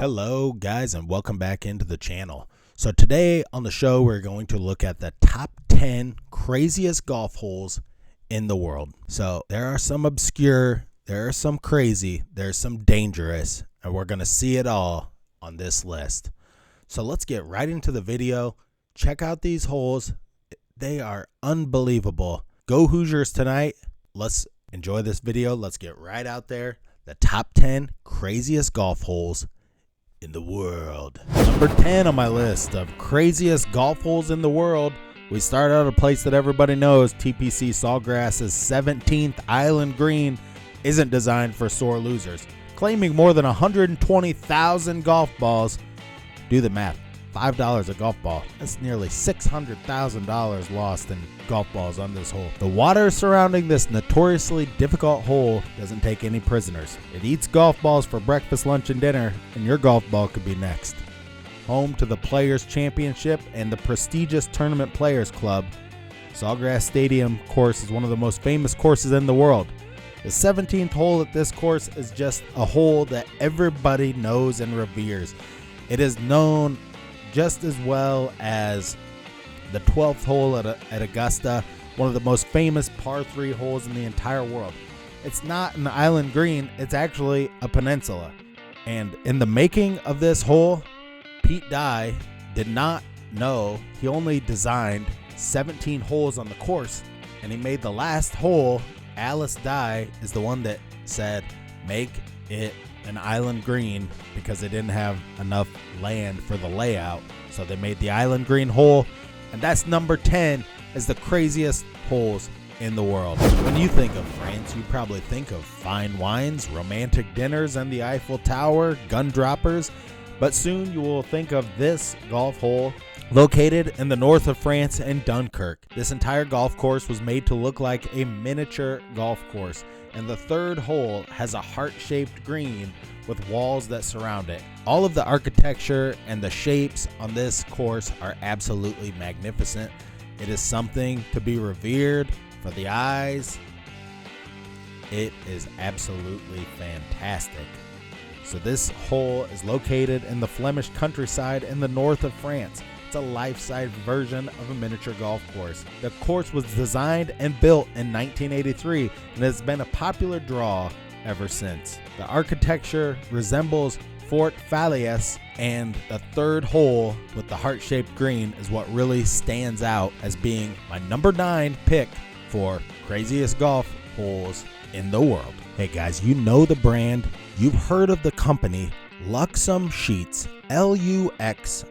Hello guys, and welcome back into the channel. So today on the show we're going to look at the top 10 craziest golf holes in the world. So there are some obscure, there are some crazy, there's some dangerous, and we're going to see it all on this list. So let's get right into the video. Check out these holes. They are unbelievable. Go Hoosiers tonight. Let's enjoy this video. Let's get right out there. The top 10 craziest golf holes in the world. Number 10 on my list of craziest golf holes in the world. We start out a place that everybody knows. TPC Sawgrass's 17th Island Green isn't designed for sore losers. Claiming more than 120,000 golf balls. Do the math. $5 a golf ball. That's nearly $600,000 lost in golf balls on this hole. The water surrounding this notoriously difficult hole doesn't take any prisoners. It eats golf balls for breakfast, lunch, and dinner, and your golf ball could be next. Home to the Players Championship and the prestigious Tournament Players Club, Sawgrass Stadium course is one of the most famous courses in the world. The 17th hole at this course is just a hole that everybody knows and reveres. It is known just as well as the 12th hole at Augusta, one of the most famous par 3 holes in the entire world. It's not an island green, it's actually a peninsula. And in the making of this hole, Pete Dye did not know. He only designed 17 holes on the course, and he made the last hole. Alice Dye is the one that said, make it an island green, because they didn't have enough land for the layout. So they made the island green hole, and that's number 10 as the craziest holes in the world. When you think of France, you probably think of fine wines, romantic dinners, and the Eiffel Tower, gun droppers. But soon you will think of this golf hole located in the north of France in Dunkirk. This entire golf course was made to look like a miniature golf course, and the third hole has a heart-shaped green with walls that surround it. All of the architecture and the shapes on this course are absolutely magnificent. It is something to be revered for the eyes. It is absolutely fantastic. So this hole is located in the Flemish countryside in the north of France. It's a life-size version of a miniature golf course. The course was designed and built in 1983 and has been a popular draw ever since. The architecture resembles Fort Falius, and the third hole with the heart-shaped green is what really stands out as being my number 9 pick for craziest golf holes in the world. Hey guys, you know the brand, you've heard of the company, Luxome Sheets, Luxome.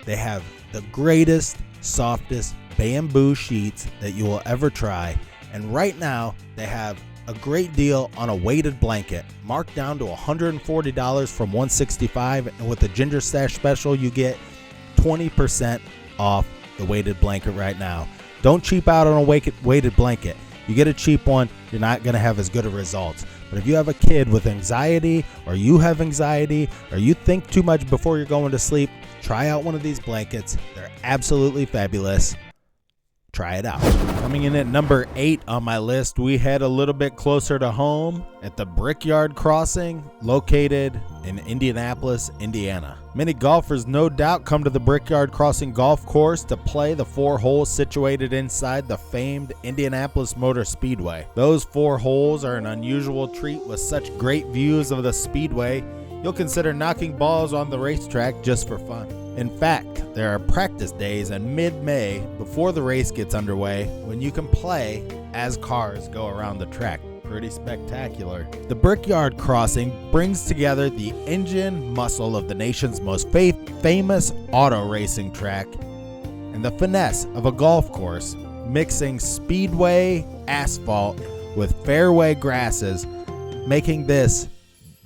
They have the greatest, softest bamboo sheets that you will ever try, and right now they have a great deal on a weighted blanket, marked down to $140 from $165, and with the Ginger Stash special you get 20% off the weighted blanket right now. Don't cheap out on a weighted blanket. You get a cheap one, you're not going to have as good of results. But if you have a kid with anxiety, or you have anxiety, or you think too much before you're going to sleep, try out one of these blankets. They're absolutely fabulous. Try it out. Coming in at number 8 on my list, we head a little bit closer to home at the Brickyard Crossing, located in Indianapolis, Indiana. Many golfers no doubt come to the Brickyard Crossing golf course to play the 4 holes situated inside the famed Indianapolis Motor Speedway. Those 4 holes are an unusual treat with such great views of the speedway, you'll consider knocking balls on the racetrack just for fun. In fact, there are practice days in mid-May before the race gets underway when you can play as cars go around the track. Pretty spectacular. The Brickyard Crossing brings together the engine muscle of the nation's most famous auto racing track and the finesse of a golf course, mixing speedway asphalt with fairway grasses, making this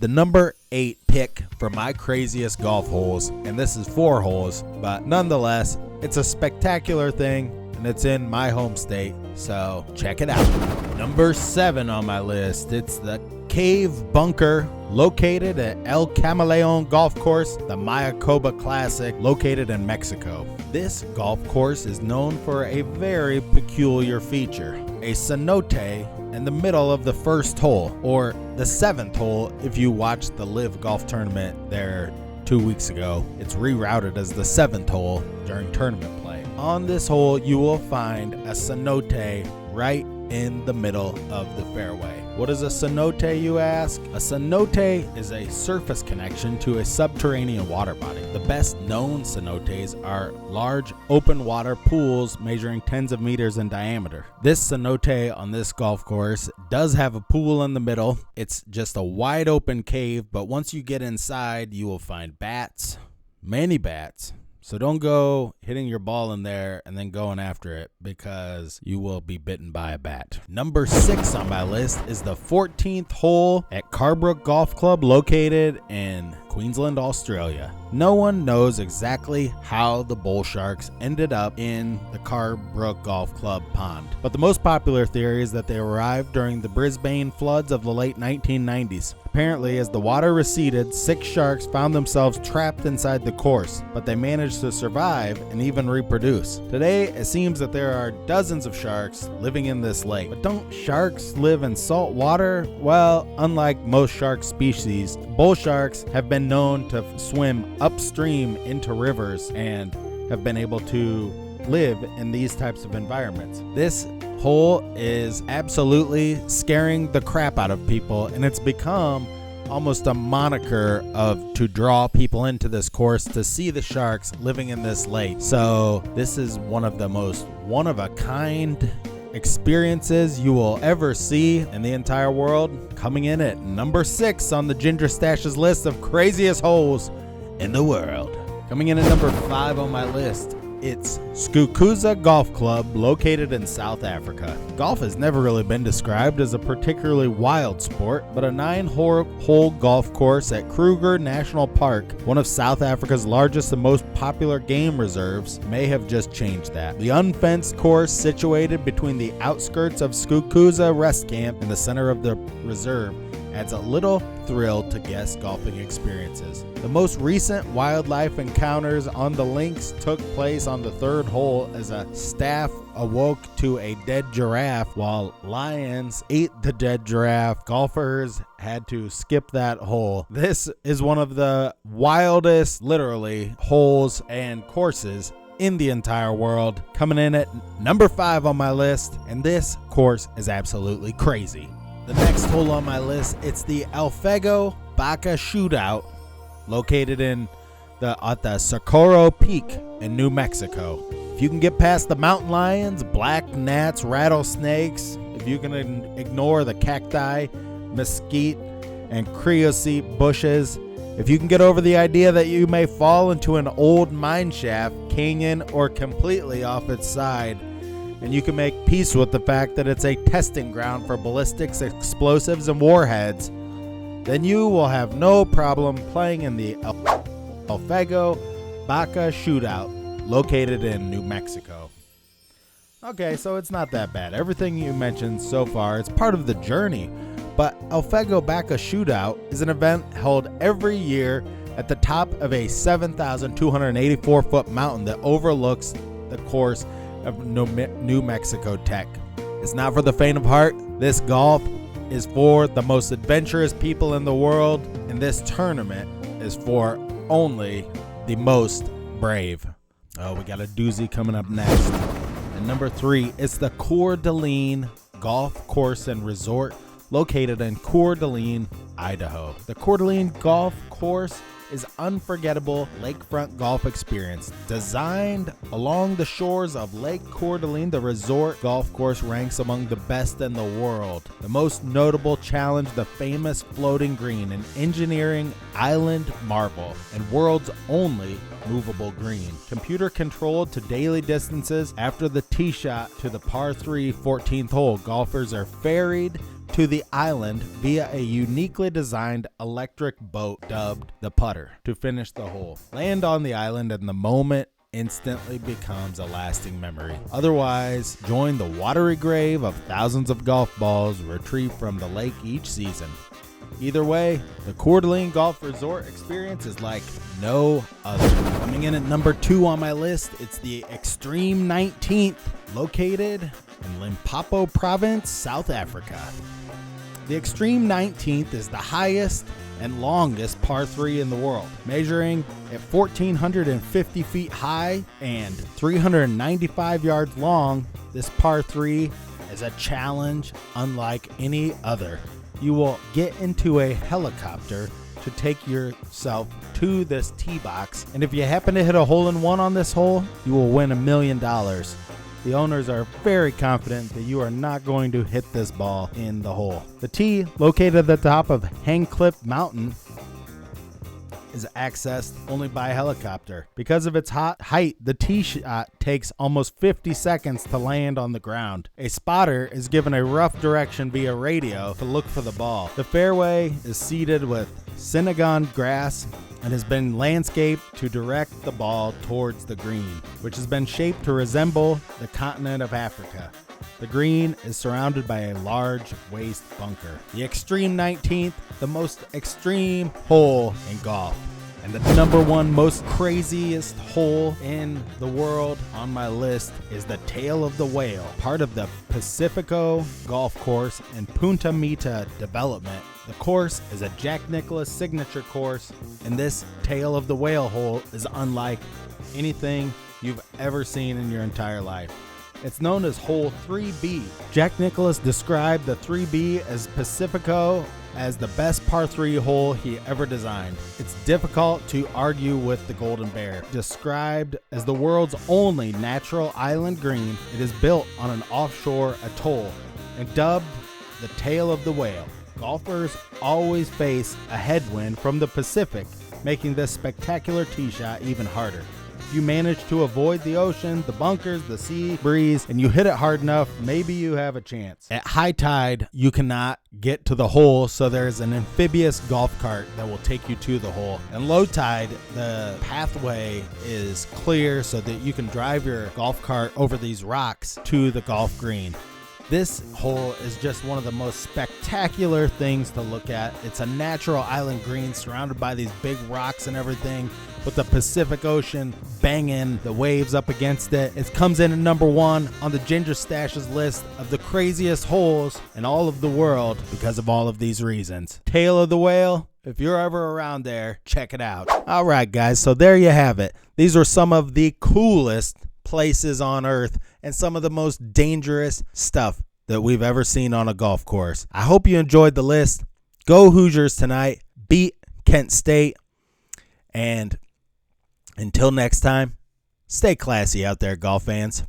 the number 8 pick for my craziest golf holes. And this is 4 holes, but nonetheless, it's a spectacular thing, and it's in my home state, so check it out. Number 7 on my list, it's the Cave Bunker, located at El Camaleon Golf Course, the Mayakoba Classic, located in Mexico. This golf course is known for a very peculiar feature, a cenote in the middle of the first hole, or the 7th hole if you watched the Live Golf Tournament there 2 weeks ago. It's rerouted as the 7th hole during tournament play. On this hole, you will find a cenote right in the middle of the fairway. What is a cenote, you ask? A cenote is a surface connection to a subterranean water body. The best known cenotes are large open water pools measuring tens of meters in diameter. This cenote on this golf course does have a pool in the middle. It's just a wide open cave, but once you get inside, you will find bats, many bats. So don't go hitting your ball in there and then going after it, because you will be bitten by a bat. Number 6 on my list is the 14th hole at Carbrook Golf Club, located in Queensland, Australia. No one knows exactly how the bull sharks ended up in the Carbrook Golf Club pond, but the most popular theory is that they arrived during the Brisbane floods of the late 1990s. Apparently, as the water receded, 6 sharks found themselves trapped inside the course, but they managed to survive and even reproduce. Today, it seems that there are dozens of sharks living in this lake. But don't sharks live in salt water? Well, unlike most shark species, bull sharks have been known to swim upstream into rivers and have been able to live in these types of environments. This hole is absolutely scaring the crap out of people, and it's become almost a moniker to draw people into this course to see the sharks living in this lake. So this is one of the most one-of-a-kind experiences you will ever see in the entire world. Coming in at number 6 on the Ginger Stash's list of craziest holes in the world. Coming in at number 5 on my list, it's Skukuza Golf Club, located in South Africa. Golf has never really been described as a particularly wild sport, but a 9-hole golf course at Kruger National Park, one of South Africa's largest and most popular game reserves, may have just changed that. The unfenced course, situated between the outskirts of Skukuza Rest Camp and the center of the reserve, adds a little thrill to guest golfing experiences. The most recent wildlife encounters on the links took place on the 3rd hole as a staff awoke to a dead giraffe while lions ate the dead giraffe. Golfers had to skip that hole. This is one of the wildest, literally, holes and courses in the entire world. Coming in at number 5 on my list, and this course is absolutely crazy. The next hole on my list, it's the Alfego Baca Shootout, located at the Socorro Peak in New Mexico. If you can get past the mountain lions, black gnats, rattlesnakes, if you can ignore the cacti, mesquite, and creosote bushes, if you can get over the idea that you may fall into an old mine shaft, canyon, or completely off its side, and you can make peace with the fact that it's a testing ground for ballistics, explosives, and warheads, then you will have no problem playing in the Alfego Baca Shootout, located in New Mexico. Okay, so it's not that bad. Everything you mentioned so far, it's part of the journey. But Alfego Baca Shootout is an event held every year at the top of a 7,284-foot mountain that overlooks the course of New Mexico Tech. It's not for the faint of heart. This golf is for the most adventurous people in the world, and this tournament is for only the most brave. Oh, we got a doozy coming up next. And number 3, it's the Coeur d'Alene Golf Course and Resort, located in Coeur d'Alene, Idaho. The Coeur d'Alene Golf Course is unforgettable lakefront golf experience. Designed along the shores of Lake Coeur d'Alene, the resort golf course ranks among the best in the world. The most notable challenge, the famous floating green, an engineering island marvel and world's only movable green. Computer controlled to daily distances. After the tee shot to the par 3 14th hole, golfers are ferried to the island via a uniquely designed electric boat dubbed the putter to finish the hole. Land on the island and the moment instantly becomes a lasting memory. Otherwise, join the watery grave of thousands of golf balls retrieved from the lake each season. Either way, the Coeur d'Alene Golf Resort experience is like no other. Coming in at number 2 on my list, it's the Extreme 19th, located in Limpopo Province, South Africa. The Extreme 19th is the highest and longest par 3 in the world, measuring at 1,450 feet high and 395 yards long. This par 3 is a challenge unlike any other. You will get into a helicopter to take yourself to this tee box, and if you happen to hit a hole-in-one on this hole, you will win $1 million. The owners are very confident that you are not going to hit this ball in the hole. The tee, located at the top of Hangcliffe Mountain, is accessed only by helicopter. Because of its height, the tee shot takes almost 50 seconds to land on the ground. A spotter is given a rough direction via radio to look for the ball. The fairway is seeded with Senegal grass and has been landscaped to direct the ball towards the green, which has been shaped to resemble the continent of Africa. The green is surrounded by a large waste bunker. The Extreme 19th, the most extreme hole in golf, and the number one most craziest hole in the world on my list is the Tail of the Whale, part of the Pacifico Golf Course in Punta Mita development. The course is a Jack Nicklaus signature course, and this Tail of the Whale hole is unlike anything you've ever seen in your entire life. It's known as Hole 3B. Jack Nicklaus described the 3B as Pacifico as the best par 3 hole he ever designed. It's difficult to argue with the Golden Bear. Described as the world's only natural island green, it is built on an offshore atoll and dubbed the Tail of the Whale. Golfers always face a headwind from the Pacific, making this spectacular tee shot even harder. If you manage to avoid the ocean, the bunkers, the sea breeze, and you hit it hard enough, maybe you have a chance. At high tide, you cannot get to the hole, so there's an amphibious golf cart that will take you to the hole. And low tide, the pathway is clear so that you can drive your golf cart over these rocks to the golf green. This hole is just one of the most spectacular things to look at. It's a natural island green surrounded by these big rocks and everything, with the Pacific Ocean banging the waves up against it. It comes in at number 1 on the Ginger Stash's list of the craziest holes in all of the world because of all of these reasons. Tail of the Whale, if you're ever around there, check it out. All right, guys, so there you have it. These are some of the coolest places on earth and some of the most dangerous stuff that we've ever seen on a golf course. I hope you enjoyed the list. Go Hoosiers tonight. Beat Kent State. And until next time, stay classy out there, golf fans.